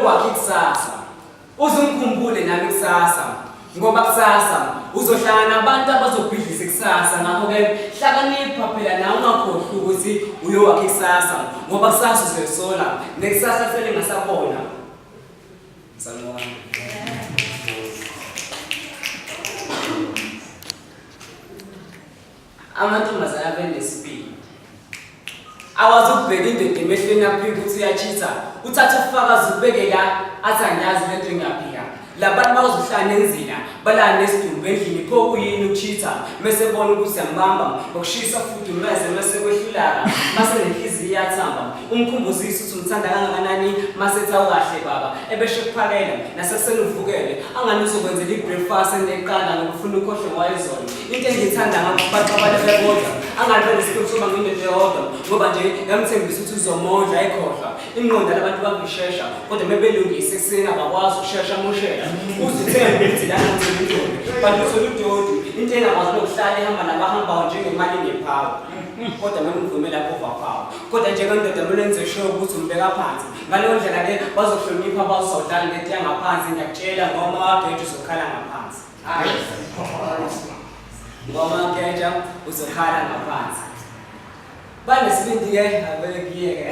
kwakhe kusasa uzungikhumbule nami kusasa ngoba kusasa uzohlangana nabantu abazobhidlisa kusasa ngakho ke hlakanipha phela nawe ungakhohlwa ukuthi uyowakhe kusasa ngoba kusasa uzoyisola nekusasa sele ngasabona sanibona amantombazana abenesibili awazi ukubheka indoda emehlweni aphi ukuthi uyachitha uthatha ufakazi ubeke la athi angiyazi lento engaphika labantu bazohlala enzina balana nesidumbu endlini pho kuyini ukuchitha mase bona ukuthi ambamba ngokushisa futhi umeze mase kwehlulaka mase nenhliziyo iyathamba umkhumbuzisa ukuthi umthanda kangakanani mase ethi awukahle baba ebeshe kuphakela nasekuseni uvukele angani uzokwenzela i-breakfast eneqanda ngokufuna ukhohle wayizona into engiyithanda ngakho baxabane bebodwa angani benesiqiniseko sokuba ngindoda eyodwa ngoba nje ngamthembisa ukuthi uzomondla ayikhohlwa ingqondo labantu bangishesha kodwa mebelungise ekuseni abakwazi ukushesha moshela uzithembe ukuthi lana ngithela intombi bantu uthola udodi into engakwazi nokuhlala ehamba nabahambayo njengemali ngephawu kodwa mina ngivumela overpower kodwa njengendoda kumele enze sure ukuthi umbeka phansi ngaleyo ndlela ke bazohlonipha abazodlala ngento yangaphansi ngiyakutshela ngoma wageja uzokhala ngaphansi hayi ngoma wageja uzokhala ngaphansi banesibindi ke abekiyeke